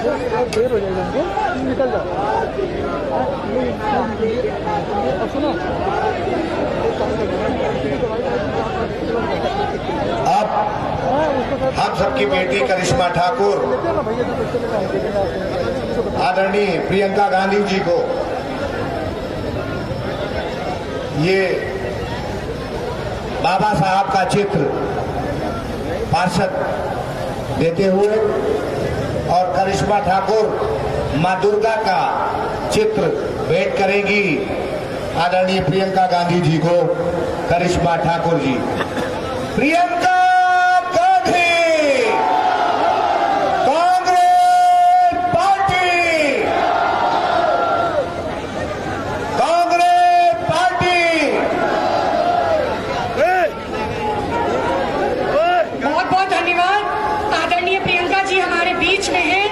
देर हो जाएगा हमको, निकल जाओ। अब सुनो, अब हम सबकी बेटी करिश्मा ठाकुर आदरणीय प्रियंका गांधी जी को ये बाबा साहब का चित्र पार्षद देते हुए और करिश्मा ठाकुर मां दुर्गा का चित्र भेंट करेंगी आदरणीय प्रियंका गांधी जी को। करिश्मा ठाकुर जी, प्रियंका गांधी, कांग्रेस पार्टी, कांग्रेस पार्टी। बहुत बहुत धन्यवाद। आदरणीय प्रियंका जी हमारे बीच में हैं।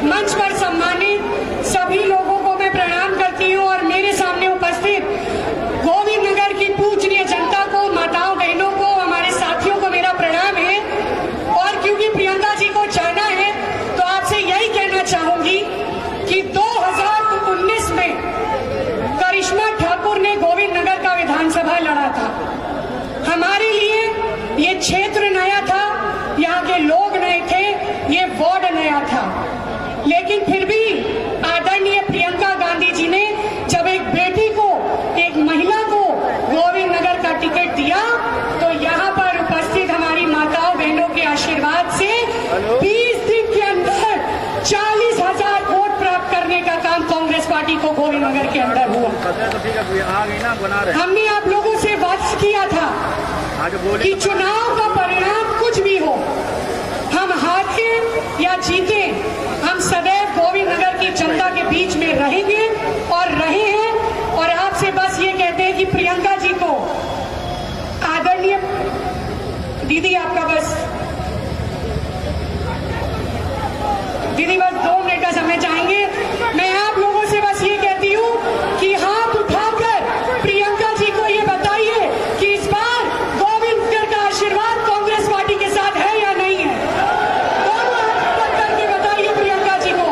मंच पर सम्मानित सभी लोगों को मैं प्रणाम करती हूँ और मेरे सामने उपस्थित गोविंद नगर की पूजनीय जनता को, माताओं बहनों को, हमारे साथियों को मेरा प्रणाम है। और क्योंकि प्रियंका जी को जाना है तो आपसे यही कहना चाहूंगी कि 2019 में करिश्मा ठाकुर ने गोविंद नगर का विधानसभा लड़ा था। हमारे लिए ये क्षेत्र नया था, यहाँ के लोग नए थे, ये वार्ड नया था, लेकिन फिर भी आदरणीय प्रियंका गांधी जी ने जब एक बेटी को, एक महिला को गोविंद नगर का टिकट दिया तो यहाँ पर उपस्थित हमारी माताओं बहनों के आशीर्वाद से 20 दिन के अंदर 40,000 वोट प्राप्त करने का काम कांग्रेस पार्टी को गोविंद नगर के अंदर हुआ। हमने आप लोगों से वादा किया था कि चुनाव का परिणाम कुछ भी हो, हम हारे या जीते, हम सदैव गोविंद नगर की जनता के बीच में रहेंगे और रहे हैं। और आपसे बस ये कहते हैं कि प्रियंका जी को, आदरणीय दीदी, आपका बस दीदी बस 2 मिनट का समय चाहेंगे। मैं आप लोगों से बस ये कहती हूँ कि हाथ उठाकर प्रियंका जी को ये बताइए कि इस बार गोविंद नगर का आशीर्वाद कांग्रेस पार्टी के साथ है या नहीं है। दोनों हाथ ऊपर करके बताइए प्रियंका जी को,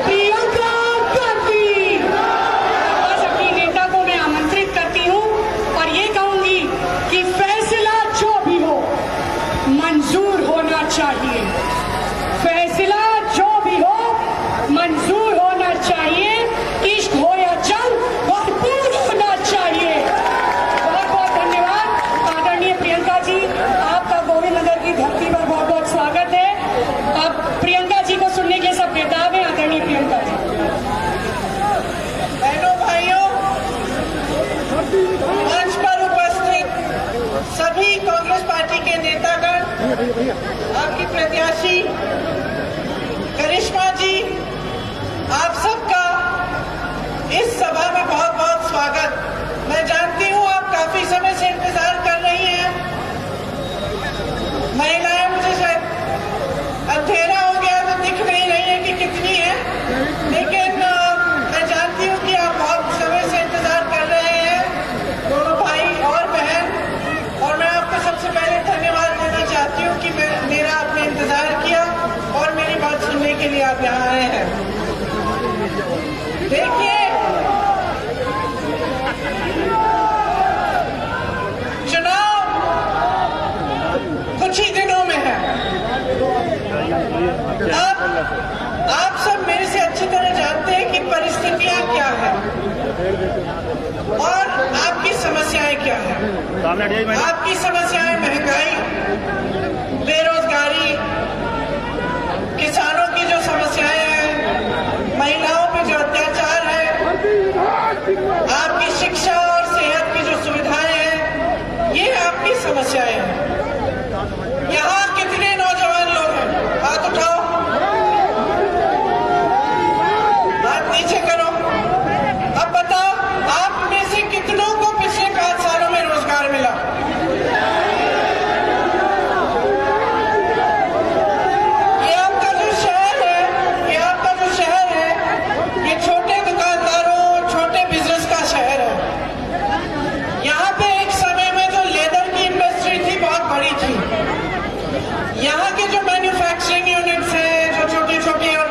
प्रियंका गांधी। बस अपनी नेता को मैं आमंत्रित करती हूँ और ये कहूंगी कि फैसला जो भी हो मंजूर होना चाहिए, फैसला जो भी हो मंजूर होना चाहिए, इश्क हो या जंग भरपूर होना चाहिए। बहुत बहुत धन्यवाद आदरणीय प्रियंका जी, आपका गोविंद नगर की धरती पर बहुत बहुत स्वागत है। अब प्रियंका जी को सुनने के सब बेताब हैं। आदरणीय प्रियंका जी। बहनों भाइयों, मंच पर उपस्थित सभी कांग्रेस पार्टी के नेतागण, आपकी प्रत्याशी करिश्मा जी, आप सबका इस सभा में बहुत बहुत स्वागत। मैं जानती हूँ आप काफी समय से इंतजार कर रही हैं। महिलाएं मुझे शायद अंधेरा हो गया तो दिख नहीं रही है कि कितनी है, लेकिन मैं जानती हूँ कि आप बहुत समय से इंतजार कर रहे हैं, दोनों भाई और बहन। और मैं आपको सबसे पहले धन्यवाद देना चाहती हूँ कि मेरा आपने इंतजार किया और मेरी बात सुनने के लिए आप यहाँ आए हैं। देखिए, चुनाव कुछ ही दिनों में है। आप सब मेरे से अच्छी तरह जानते हैं कि परिस्थितियां क्या हैं और आपकी समस्याएं क्या हैं। आपकी समस्याएं महंगाई, बेरोजगारी, किसानों की जो समस्याएं हैं, महिलाओं पे जो अत्याचार है, आपकी शिक्षा और सेहत की जो सुविधाएं हैं, ये आपकी समस्याएं हैं। यहाँ कितने नौजवान लोग हैं? हाथ उठाओ, हाथ नीचे करो। अब बताओ, आप में से कितनों को पिछले 5 सालों में रोजगार मिला? ये आपका जो शहर है, ये छोटे दुकानदारों और छोटे बिजनेस का शहर है। यहाँ पे एक समय में जो लेदर की इंडस्ट्री थी बहुत बड़ी थी। यहाँ के जो मैन्युफैक्चरिंग यूनिट्स हैं, जो छोटी छोटी और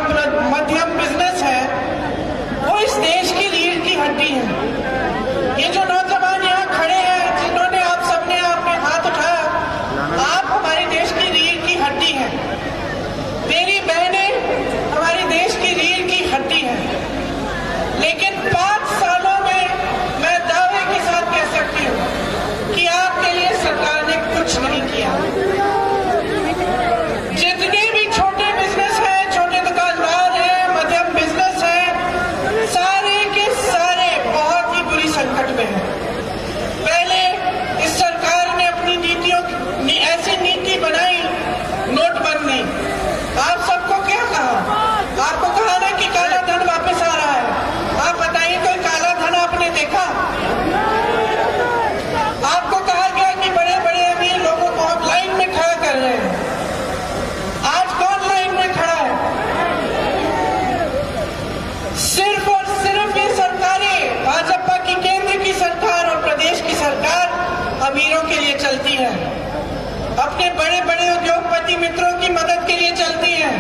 अपने बड़े बड़े उद्योगपति मित्रों की मदद के लिए चलती हैं,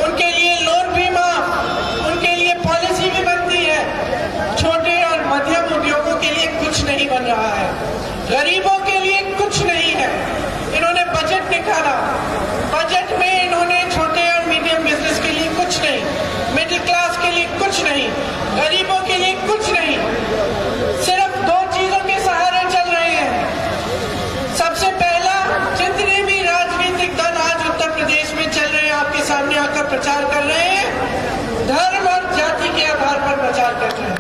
उनके लिए लोन भी माफ, उनके लिए पॉलिसी भी बनती है। छोटे और मध्यम उद्योगों के लिए कुछ नहीं बन रहा है, गरीबों के लिए कुछ नहीं है। इन्होंने बजट निकाला, बजट में इन्होंने छोटे और मीडियम बिजनेस के लिए कुछ नहीं, मिडिल क्लास के लिए कुछ नहीं, गरीबों के लिए कुछ नहीं, सिर्फ दो चीजों के सहारे चल रहे हैं। सबसे पहला, जितने भी राजनीतिक दल आज उत्तर प्रदेश में चल रहे हैं, आपके सामने आकर प्रचार कर रहे हैं, धर्म और जाति के आधार पर प्रचार कर रहे हैं।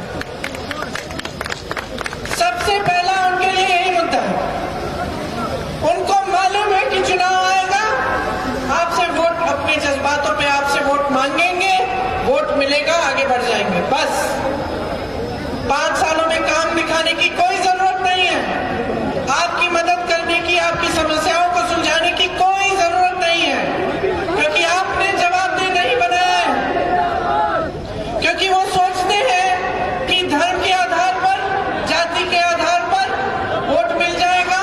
सबसे पहला उनके लिए यही मुद्दा है। उनको मालूम है कि चुनाव आएगा, आपसे वोट, अपने जज्बातों पे आपसे वोट मांगेंगे, वोट मिलेगा, आगे बढ़ जाएंगे। बस 5 सालों में काम दिखाने की कोई जरूरत नहीं है, आपकी मदद करने की, आपकी समस्याओं को सुलझाने की कोई जरूरत नहीं है, क्योंकि आपने जवाबदेह नहीं बनाया है। क्योंकि वो सोचते हैं कि धर्म के आधार पर, जाति के आधार पर वोट मिल जाएगा,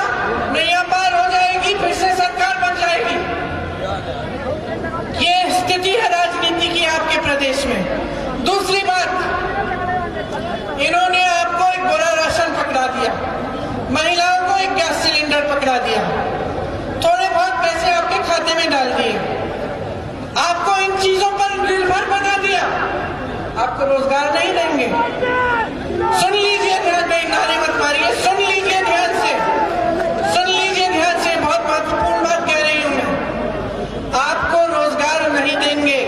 नैया पार हो जाएगी, फिर से सरकार बन जाएगी। ये स्थिति है राजनीति की आपके प्रदेश में। दूसरी बात, इन्होंने आपको एक बुरा राशन पकड़ा दिया, महिलाओं को एक गैस सिलेंडर पकड़ा दिया, थोड़े बहुत पैसे आपके खाते में डाल दिए, आपको इन चीजों पर निर्भर बना दिया, आपको रोजगार नहीं देंगे। सुन लीजिए ध्यान में, नारे मत मारिए, सुन लीजिए ध्यान से, सुन लीजिए ध्यान से, बहुत महत्वपूर्ण बात कह रही हूं मैं। आपको रोजगार नहीं देंगे,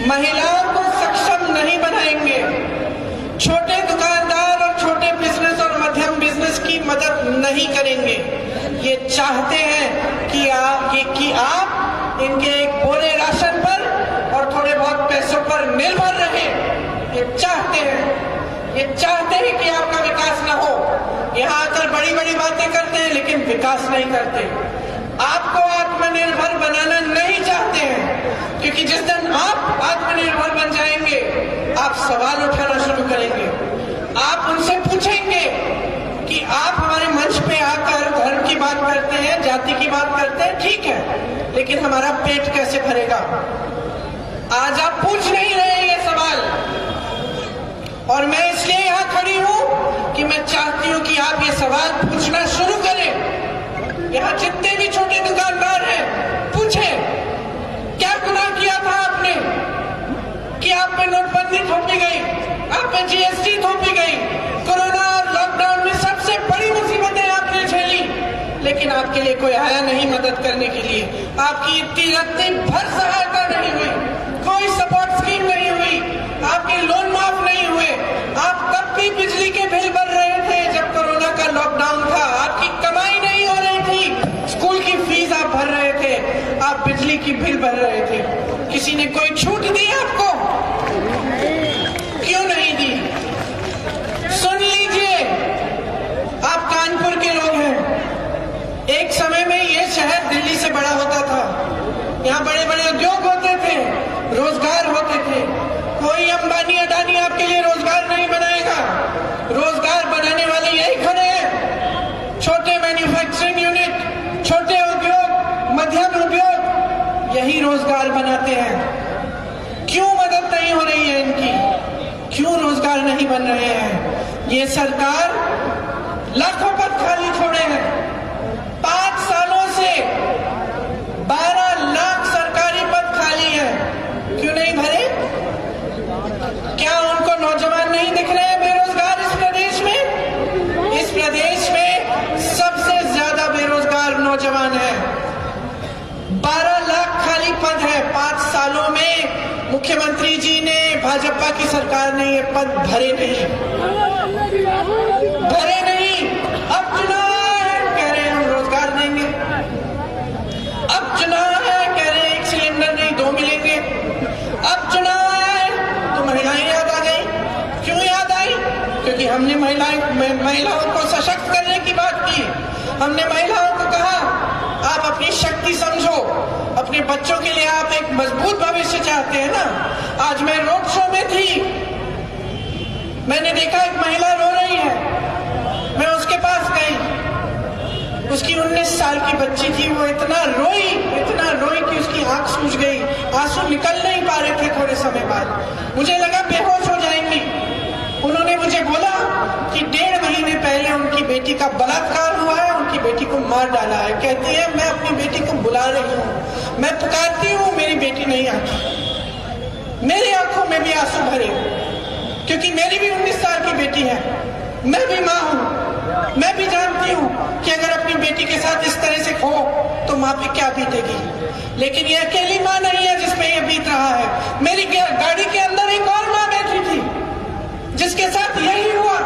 महिलाओं को सक्षम नहीं बनाएंगे, छोटे दुकानदार और छोटे बिजनेस और मध्यम बिजनेस की मदद नहीं करेंगे। ये चाहते हैं कि आप इनके एक बोरे राशन पर और थोड़े बहुत पैसों पर निर्भर रहें। ये चाहते हैं कि आपका विकास ना हो। यहाँ आकर बड़ी बड़ी बातें करते हैं लेकिन विकास नहीं करते। आपको आत्मनिर्भर बनाना नहीं चाहते हैं, क्योंकि जिस दिन आप आत्मनिर्भर बन जाएंगे, आप सवाल उठाना शुरू करेंगे। आप उनसे पूछेंगे कि आप हमारे मंच पे आकर धर्म की बात करते हैं, जाति की बात करते हैं, ठीक है, लेकिन हमारा पेट कैसे भरेगा? आज आप पूछ नहीं रहे ये सवाल, और मैं इसलिए यहाँ खड़ी हूँ कि मैं चाहती हूँ कि आप ये सवाल पूछना शुरू करें। यहाँ जितने भी छोटे दुकानदार हैं, पूछें क्या गुनाह किया था आपने कि आप पे नोटबंदी थोपी गई, आप पे जीएसटी थोपी गई, कोरोना और लॉकडाउन में सबसे बड़ी मुसीबतें आपने झेली, लेकिन आपके लिए कोई आया नहीं मदद करने के लिए। आपकी इतनी रत्ती भर सहायता नहीं हुई, कोई सपोर्ट स्कीम नहीं हुई, आपके लोन माफ नहीं हुए। आप तब भी बिजली के बिल भर रहे थे जब कोरोना का लॉकडाउन था, आपकी कमाई नहीं हो रही थी, स्कूल की फीस आप भर रहे थे, आप बिजली की बिल भर रहे थे। किसी ने कोई छूट दी आपको? क्यों नहीं दी? सुन लीजिए, आप कानपुर के लोग हैं। एक समय में ये शहर दिल्ली से बड़ा होता था, यहाँ बड़े बड़े उद्योग होते थे, रोजगार होते थे। कोई अंबानी अडानी आपके लिए रोजगार नहीं बनाएगा। रोजगार बनाने वाले यही खड़े हैं, छोटे मैन्युफैक्चरिंग यूनिट, छोटे उद्योग, मध्यम उद्योग, यही रोजगार बनाते हैं। क्यों मदद नहीं हो रही है इनकी? क्यों रोजगार नहीं बन रहे हैं? ये सरकार लाखों पद खाली छोड़े हैं। 5 सालों से 12 लाख सरकारी पद खाली है, क्यों नहीं भरे? क्या उनको नौजवान नहीं दिख रहे हैं बेरोजगार इस प्रदेश में? इस प्रदेश में सबसे ज्यादा बेरोजगार नौजवान है। 12 लाख खाली पद है। 5 सालों में मुख्यमंत्री जी ने, भाजपा की सरकार ने ये पद भरे नहीं। अब चुनाव है, कह रहे हैं हम रोजगार देंगे। अब चुनाव है, कह रहे हैं 1 सिलेंडर नहीं 2 मिलेंगे। अब चुनाव है तो महिलाएं याद आ गई। क्यों याद आई? क्योंकि हमने महिलाओं को सशक्त करने की बात की। हमने महिलाओं को कहा आप अपनी शक्ति समझो, अपने बच्चों के लिए आप एक मजबूत भविष्य चाहते हैं ना। आज मैं रोड शो में थी, मैंने देखा एक महिला रो रही है, मैं उसके पास गई, उसकी 19 साल की बच्ची थी, वो इतना रोई कि उसकी आंख सूज गई, आंसू निकल नहीं पा रहे थे। थोड़े समय बाद मुझे लगा बेहोश हो जाएंगी। उन्होंने मुझे बोला कि 1.5 महीने पहले उनकी बेटी का बलात्कार हुआ है, उनकी बेटी को मार डाला है। कहती है मैं अपनी बेटी को बुला रही हूँ, मैं पुकारती हूँ, मेरी बेटी नहीं आती। मेरी आंखों में भी आंसू भरे, क्योंकि मेरी भी 19 साल की बेटी है, मैं भी माँ हूँ। मैं भी जानती हूँ कि अगर अपनी बेटी के साथ इस तरह से हो तो माँ पे क्या बीतेगी। लेकिन ये अकेली माँ नहीं है जिसपे ये बीत रहा है। मेरी गाड़ी के अंदर एक और माँ बैठी थी जिसके साथ यही हुआ,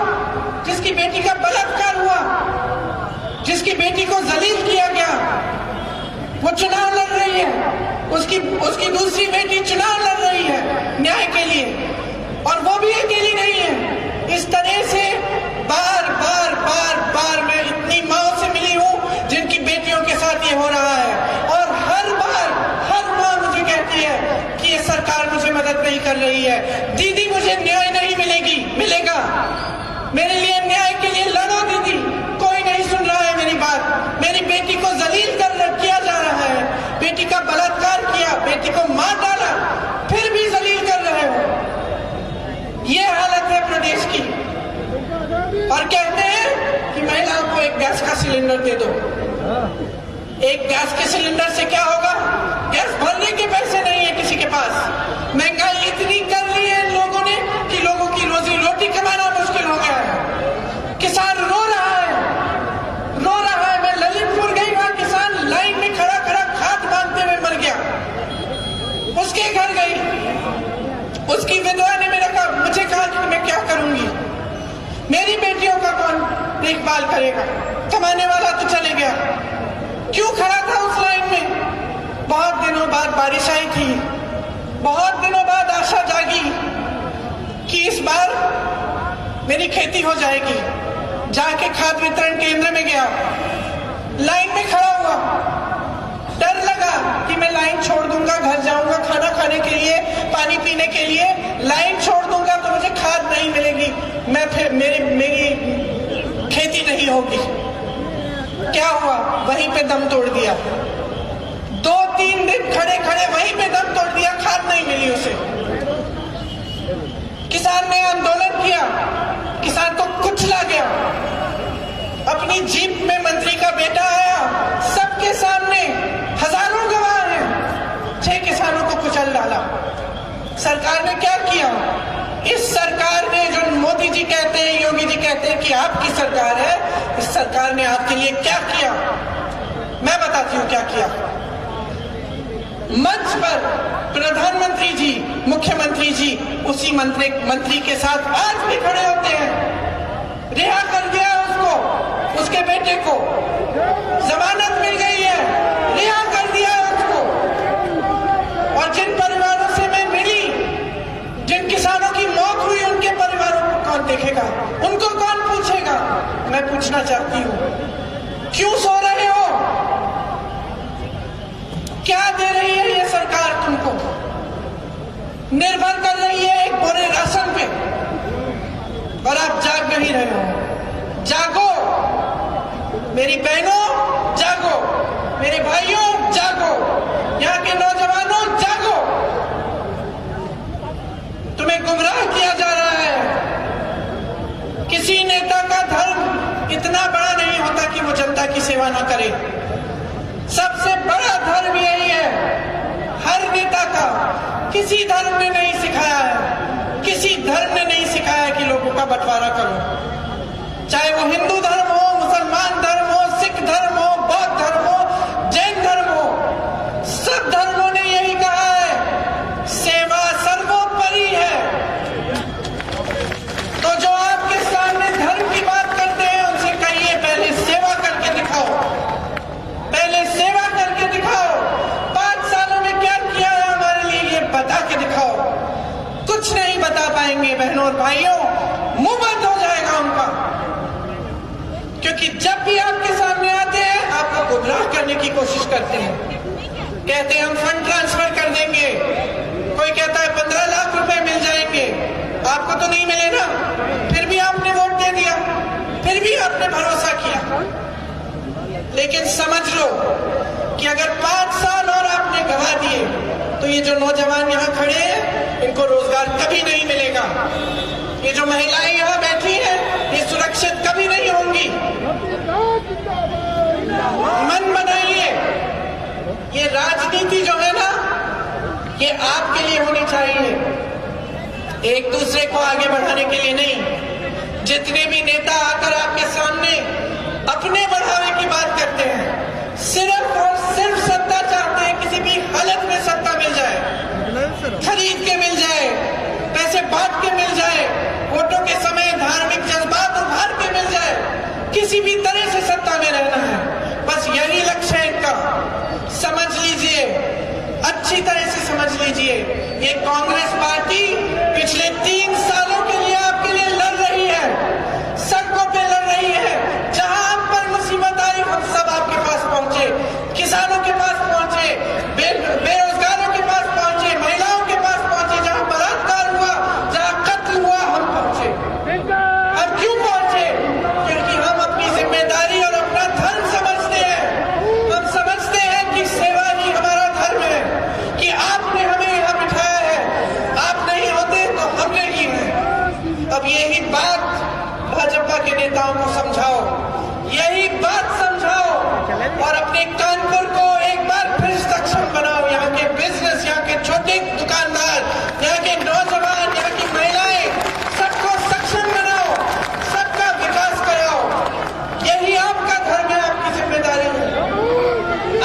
जिसकी बेटी का बलात्कार हुआ, जिसकी बेटी को जलील किया गया। वो चुनाव लड़ रही है, उसकी दूसरी बेटी चुनाव लड़ रही है न्याय के लिए, और वो भी अकेली नहीं है। इस तरह से बार बार मैं इतनी माओ से मिली हूँ जिनकी बेटियों के साथ ये हो रहा है, और हर माँ मुझे कहती है कि ये सरकार मुझे मदद नहीं कर रही है। दीदी मुझे न्याय नहीं मिलेगा, मेरे लिए न्याय के लिए लड़ो दीदी। कोई नहीं सुन रहा है मेरी बात। मेरी बेटी को जलील किया जा रहा है, बेटी का बलात्कार किया, बेटी को मार डाला, फिर भी जलील कर रहे हो। ये हालत है प्रदेश की। और कहते हैं कि महिलाओं को एक गैस का सिलेंडर दे दो। एक गैस के सिलेंडर से क्या होगा? गैस भरने के पैसे नहीं है किसी के पास। महंगाई इतनी कर ली है इन लोगों ने कि लोगों की रोजी रोटी कमाना मुश्किल हो गया है। किसान रो रहा है। मैं ललितपुर गई, वहां किसान लाइन में खड़ा खाद मांगते हुए मर गया। उसके घर गई, उसकी विधवा ने मुझे कहा कि मैं क्या करूंगी, मेरी बेटियों का कौन देखभाल करेगा, कमाने वाला तो चले गया। क्यों खड़ा था उस लाइन में? बहुत दिनों बाद बारिश आई थी, बहुत दिनों बाद आशा जागी कि इस बार मेरी खेती हो जाएगी। जाके खाद वितरण केंद्र में गया, लाइन में खड़ा हुआ, डर लगा कि मैं लाइन छोड़ दूंगा, घर जाऊंगा खाना खाने के लिए, पानी पीने के लिए। लाइन छोड़ दूंगा तो मुझे खाद नहीं मिलेगी, मैं फिर मेरी खेती नहीं होगी। क्या हुआ? वहीं पे दम तोड़ दिया। 2-3 दिन खड़े वहीं पे दम तोड़ दिया, खाद नहीं मिली उसे। किसान ने आंदोलन किया, किसान को कुचला गया। अपनी जीप में मंत्री का बेटा आया, सबके सामने हजारों गवाह हैं, 6 किसानों को कुचल डाला। सरकार ने क्या किया? इस सरकार ने, जो मोदी जी कहते हैं, योगी जी कहते हैं कि आपकी सरकार है, इस सरकार ने आपके लिए क्या किया? मैं बताती हूँ क्या किया। मंच पर प्रधानमंत्री जी, मुख्यमंत्री जी उसी मंत्री के साथ आज भी खड़े होते हैं। रिहा कर दिया उसको, उसके बेटे को जमानत मिल गई है, रिहा कर दिया उसको। और जिन परिवारों से मैं मिली, जिन किसानों की मौत हुई, उनके परिवारों को कौन देखेगा, उनको कौन पूछेगा? मैं पूछना चाहती हूँ, क्यों सो रहे हो? क्या दे रही है ये सरकार तुमको? निर्भर कर रही है एक बोरे राशन पे, और आप जाग नहीं रहे हो। जागो मेरी बहनों, जागो मेरे भाइयों, जागो यहाँ के नौजवानों, जागो। तुम्हें गुमराह किया जा रहा है। किसी नेता का धर्म इतना बड़ा नहीं होता कि वो जनता की सेवा ना करे। सबसे बड़ा धर्म यही है हर नेता का। किसी धर्म ने नहीं सिखाया है, किसी धर्म ने नहीं सिखाया कि लोगों का बंटवारा करो। चाहे वो हिंदू धर्म हो, मुसलमान धर्म हो, सिख धर्म हो, बौद्ध धर्म हो, जैन धर्म हो, सब धर्मों ने यही कहा है, सेवा सर्वोपरि है। तो जो आपके सामने धर्म की बात करते हैं, उनसे कहिए पहले सेवा करके दिखाओ, पहले सेवा करके दिखाओ। 5 सालों में क्या किया है हमारे लिए, ये बता के दिखाओ। कुछ नहीं बता पाएंगे बहनों और भाइयों, मुंह बंद हो जाएगा उनका। क्योंकि जब भी आपके सामने आते हैं, आपको गुमराह करने की कोशिश करते हैं। कहते हैं हम फंड ट्रांसफर कर देंगे, कोई कहता है 15 लाख रुपए मिल जाएंगे। आपको तो नहीं मिले ना, फिर भी आपने वोट दे दिया, फिर भी आपने भरोसा किया। लेकिन समझ लो कि अगर 5 साल और आपने गवा दिए तो ये जो नौजवान यहाँ खड़े हैं इनको रोजगार कभी नहीं मिलेगा। ये जो महिलाएं यहाँ बैठी हैं ये सुरक्षित कभी नहीं होंगी। मन बनाइए, ये राजनीति जो है ना ये आपके लिए होनी चाहिए, एक दूसरे को आगे बढ़ाने के लिए नहीं। जितने भी नेता आकर आपके सामने अपने बढ़ावे की बात करते हैं, सिर्फ और सिर्फ सत्ता चाहते हैं, किसी भी हालत में सत्ता मिल जाए, खरीद के मिल जाए, पैसे बांट के मिल जाए, वोटों के समय धार्मिक जज्बात उभार के मिल जाए, किसी भी तरह से सत्ता में रहना है, बस यही लक्ष्य है इनका। समझ लीजिए, अच्छी तरह से समझ लीजिए, ये कांग्रेस पार्टी पिछले 3 सालों के लिए आपके लिए लड़ रही है, सड़कों पे लड़ रही है। जहां आप पर मुसीबत आई हम सब आपके पास पहुंचे, किसानों के पास पहुंचे, बेरोजगारों के पास पहुंचे, महिलाओं के पास पहुंचे, जहां बलात्कार हुआ, जहां कत्ल हुआ हम पहुंचे। हम क्यों पहुंचे? क्योंकि हम अपनी जिम्मेदारी और अपना धर्म समझते हैं। हम समझते हैं कि सेवा ही हमारा धर्म है, कि आपने हमें यहाँ बिठाया है, आप नहीं होते तो हमने की है। अब यही बात भाजपा के नेताओं को समझाओ, यही बात समझाओ और अपने कानपुर को एक बार फिर सक्षम बनाओ। यहाँ के बिजनेस, यहाँ के छोटे दुकानदार, यहाँ के नौजवान, यहाँ की महिलाएं, सबको सक्षम बनाओ, सबका विकास कराओ। यही आपका धर्म है, आपकी जिम्मेदारी है।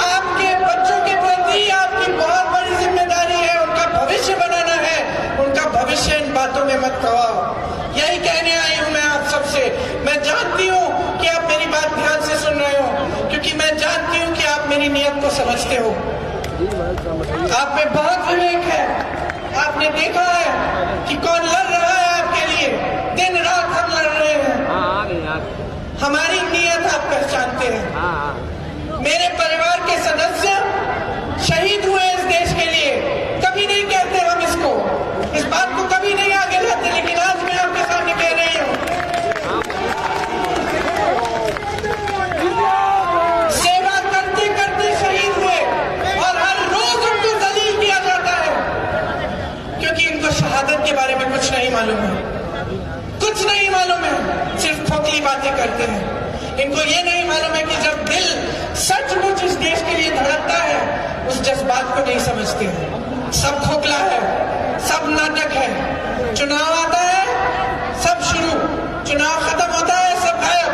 आपके बच्चों के प्रति आपकी बहुत बड़ी जिम्मेदारी है, उनका भविष्य बनाना है, उनका भविष्य इन बातों में मत गवाओ। यही कहने आई हूं मैं आप सबसे। मैं जानती हूं कि आप मेरी बात ध्यान से सुन रहे हो, क्योंकि मैं जानती हूं कि आप मेरी नीयत को समझते हो। आप में बहुत विवेक है, आपने देखा है कि कौन लड़ रहा है आपके लिए, दिन रात हम लड़ रहे हैं। हमारी नीयत आप पहचानते हैं। मेरे परिवार के सदस्य शहीद हुए इस देश के लिए, कभी नहीं कहते हम इसको, इस बात को कभी नहीं आगे लाते, लेकिन आज मैं आपके सामने कह रही हूं, सेवा करते करते शहीद हुए और हर रोज उनको जलील किया जाता है, क्योंकि इनको शहादत के बारे में कुछ नहीं मालूम है, कुछ नहीं मालूम है, सिर्फ खोखली बातें करते हैं। इनको ये नहीं मालूम है कि जब दिल सचमुच इस देश के लिए धड़कता है, उस जज्बात को नहीं समझते हैं। सब खोखला है, सब नाटक है। चुनाव आता है सब शुरू, चुनाव खत्म होता है सब गायब।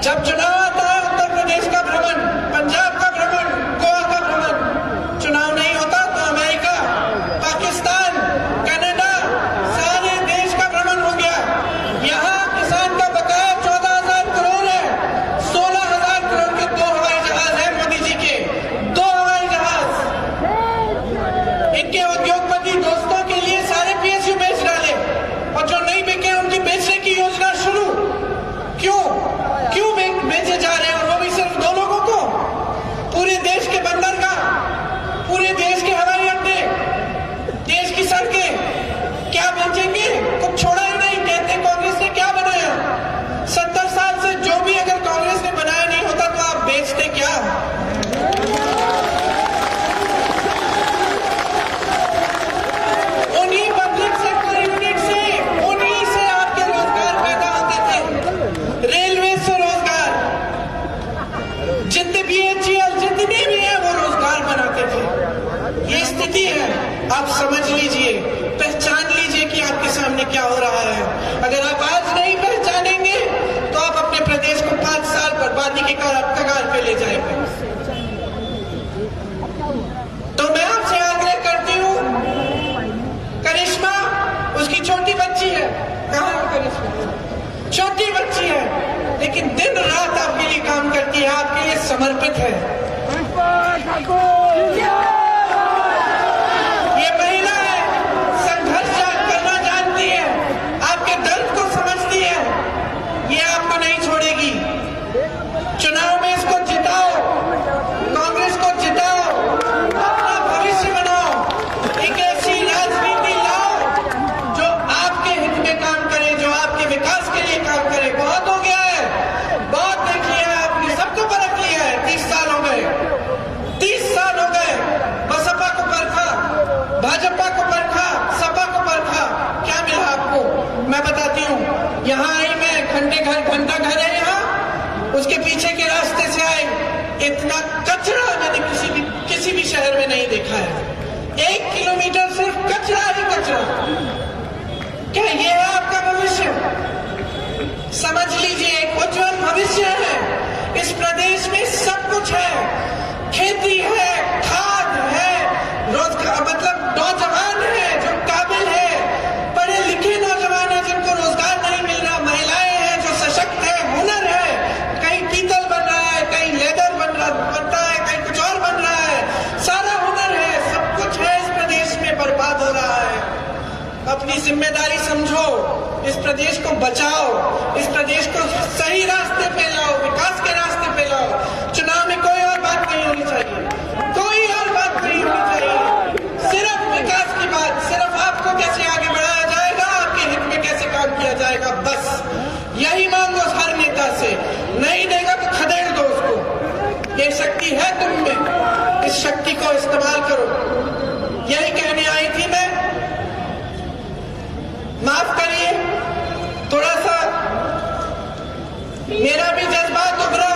जब चुनाव आता है उत्तर प्रदेश का भ्रमण, पंजाब का भ्रमण, गोवा का भ्रमण, चुनाव नहीं होता तो अमेरिका, पाकिस्तान, कनाडा, सारे देश का भ्रमण हो गया। यहाँ किसान का बकाया 14,000 करोड़ है, 16,000 करोड़ के 2 हवाई जहाज है मोदी जी के, 2 हवाई जहाज। इनके उद्योगपति दोस्तों के लिए सारे PSU बेच डाले, और जो नहीं बिके उनकी बेचने की योजना शुरू। क्यों बेचे जा रहे हैं, और वो भी सिर्फ 2 लोगों को? पूरे देश के बंदरगाह, पूरे देश के हवाई अड्डे, देश की सड़कें क्या बेचेंगे? कुछ छोड़ा ही नहीं। कहते कांग्रेस ने क्या बनाया? 70 साल से जो भी अगर कांग्रेस ने बनाया नहीं होता तो आप बेचते क्या? उन्हीं पब्लिक सेक्टर यूनिट से, उन्हीं से आपके रोजगार पैदा होते थे। रेलवे से रोजगार, जितने BHEL जितने भी हैं वो रोजगार बनाते थे। ये स्थिति है, आप समझ लीजिए, पहचान लीजिए कि आपके सामने क्या हो रहा है। अगर आप आज नहीं पहचानेंगे तो आप अपने प्रदेश को 5 साल बर्बादी के कगार पे ले जाएंगे। तो मैं आपसे आग्रह करती हूँ, करिश्मा उसकी छोटी बच्ची है, कहाँ है करिश्मा? छोटी बच्ची है, लेकिन दिन रात आपके लिए काम करती है, आपके लिए समर्पित है। ये महिला है, संघर्ष करना जानती है, आपके दर्द को समझती है, ये आपको नहीं छोड़ेगी। चुनाव में इसको जिताओ, कांग्रेस को जिताओ, अपना भविष्य बनाओ, एक ऐसी राजनीति लाओ जो आपके हित में काम करे, जो आपके विकास के लिए काम करे। बहुत हो गया है, बहुत देख लिया है आपने, सबको पता देखा है। 1 किलोमीटर सिर्फ कचरा ही कचरा। क्या ये है आपका भविष्य? समझ लीजिए, एक उज्जवल भविष्य है। इस प्रदेश में सब कुछ है, खेती है, खाद है, रोजगार, मतलब नौजवान है जो काबिल है, पढ़े लिखे नौजवान है जिनको रोजगार नहीं मिल रहा, महिलाएं हैं जो सशक्त है, हुनर है, कहीं पीतल बन रहा है, कहीं लेदर बनता है, कहीं कुछ और बन रहा है, सारा हुनर है, सब कुछ है इस प्रदेश में, बर्बाद हो रहा है। अपनी जिम्मेदारी समझो, इस प्रदेश को बचाओ, इस प्रदेश को सही रास्ते पे लाओ, विकास के रास्ते पे लाओ। चुनाव में कोई और बात नहीं होनी चाहिए, कोई और बात नहीं होनी चाहिए, सिर्फ विकास की बात, सिर्फ आपको कैसे आगे बढ़ाया जाएगा, आपके हित में कैसे काम किया जाएगा, बस यही मांगो हर नेता से। नहीं देगा तो खदेड़ दो उसको। ये शक्ति है तुम में, इस शक्ति को इस्तेमाल करो। यही कहने आई थी मैं। माफ करिए, थोड़ा सा मेरा भी जज्बात उभरा,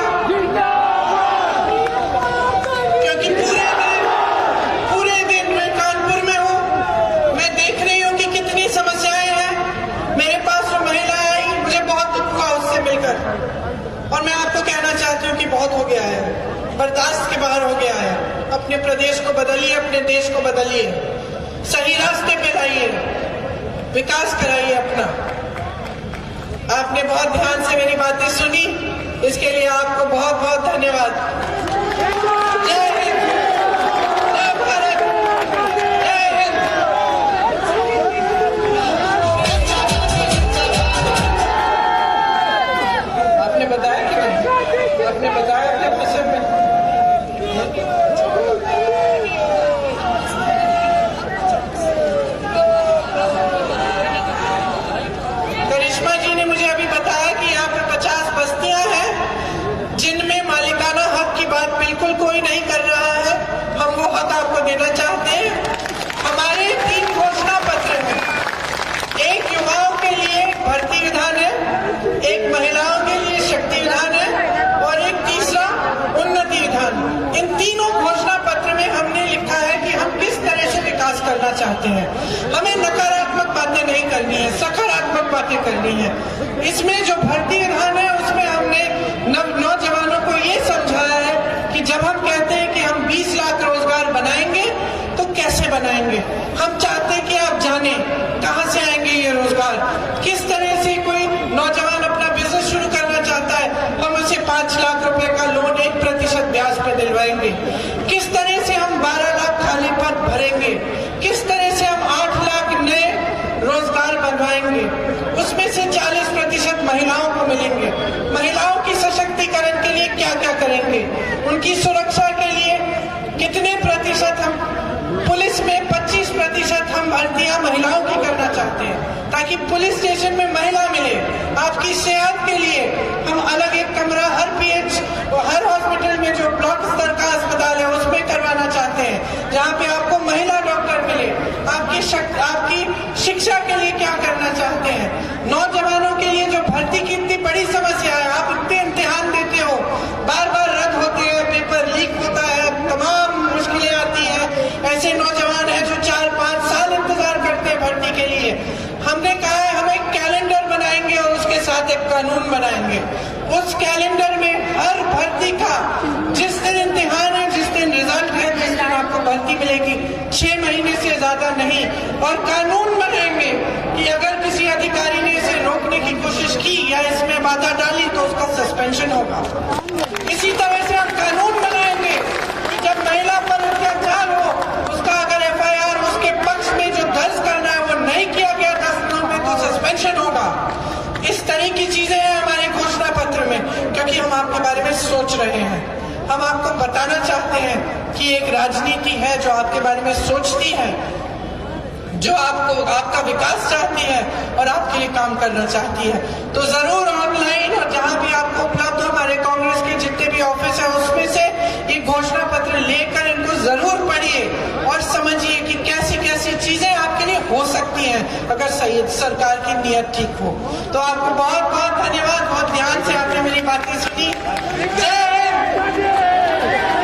क्योंकि पूरे दिन मैं कानपुर में हूँ। मैं देख रही हूँ कि कितनी समस्याएं हैं। मेरे पास जो महिला आई, मुझे बहुत दुख हुआ उससे मिलकर, और मैं आपको कहना चाहती हूँ कि बहुत हो गया है, बर्दाश्त के बाहर हो गया है। अपने प्रदेश को बदलिए, अपने देश को बदलिए, सही रास्ते पे लाइए, विकास कराइए अपना। आपने बहुत ध्यान से मेरी बातें सुनी, इसके लिए आपको बहुत बहुत धन्यवाद। जय हिंद, जय भारत, जय हिंद। आपने बताया कि विषय में करिश्मा जी ने मुझे अभी बताया कि यहाँ पे 50 बस्तियां हैं जिनमें मालिकाना हक की बात बिल्कुल कोई नहीं कर रहा है। हम वो हक आपको देना चाहते हैं। हमारे 3 घोषणा पत्र हैं। एक युवाओं के लिए भर्ती विधान है, एक महिलाओं के लिए शक्ति विधान है, और एक तीसरा उन्नति विधान। इन तीनों घोषणा पत्र में हमने लिखा है कि हम किस तरह से विकास करना चाहते हैं। हमें नकारात्मक बातें नहीं करनी है, सकारात्मक बातें करनी है। इसमें जो भर्ती विधान है उसमें हमने नौजवानों को ये समझाया है कि जब हम कहते हैं कि हम 20 लाख रोजगार बनाएंगे तो कैसे बनाएंगे। हम चाहते हैं कि आप जाने कहां से आएंगे ये रोजगार, किस तरह से कोई नौजवान अपना बिजनेस शुरू करना चाहता है, हम उसे 5 लाख रुपए का लोन 1% ब्याज पे दिलवाएंगे। किस तरह से हम 12 लाख खाली पद भरेंगे, किस तरह से हम 8 लाख नए रोजगार बनवाएंगे, उसमें से 40% महिलाओं को मिलेंगे। महिलाओं की सशक्तिकरण के लिए क्या क्या करेंगे, उनकी सुरक्षा के लिए कितने प्रतिशत हम, पुलिस में 25% हम भर्तियां महिलाओं की करना चाहते हैं ताकि पुलिस स्टेशन में महिला मिले। आपकी सेहत के लिए हम अलग एक कमरा हर पीएच और हर हॉस्पिटल में जो ब्लॉक स्तर का अस्पताल है उसमें करवाना चाहते हैं, जहां पे आपको महिला डॉक्टर मिले। आपकी शिक्षा के लिए क्या करना चाहते हैं। नौजवानों के लिए जो भर्ती की इतनी बड़ी समस्या है, आप इतने इम्तिहान देते हो, बार बार रद्द होते हैं, पेपर लीक होता है, तमाम मुश्किलें आती हैं। ऐसे नौजवान हैं जो 4-5 साल इंतजार करते हैं भर्ती के लिए। हमने कहा है हम एक कैलेंडर बनाएंगे और उसके साथ एक कानून बनाएंगे। उस कैलेंडर में हर भर्ती का जिस दिन इम्तिहान है, जिस दिन रिजल्ट है, जिस दिन आपको भर्ती मिलेगी, 6 महीने से ज्यादा नहीं। और कानून बनाएंगे कि अगर किसी अधिकारी ने इसे रोकने की कोशिश की या इसमें बाधा डाली तो उसका सस्पेंशन होगा। इसी तरह से हम कानून बनाएंगे कि जब महिला पर अत्याचार हो, उसका अगर FIR उसके पक्ष में जो दर्ज करना है वो नहीं किया गया 10 दिनों में तो सस्पेंशन होगा। इस तरह की चीजें हैं हमारे घोषणा पत्र में, क्योंकि हम आपके बारे में सोच रहे हैं। हम आपको बताना चाहते हैं कि एक राजनीति है जो आपके बारे में सोचती है, जो आपका विकास चाहती है और आपके लिए काम करना चाहती है। तो जरूर ऑनलाइन और जहां भी आपको उपलब्ध हो, हमारे कांग्रेस के जितने भी ऑफिस है उसमें से ये घोषणा पत्र लेकर इनको जरूर पढ़िए और समझिए कि कैसी कैसी चीजें आपके लिए हो सकती हैं अगर सही सरकार की नीयत ठीक हो। तो आपको बहुत बहुत धन्यवाद, बहुत ध्यान से आपने मेरी बातें सुनी। जय हिंद।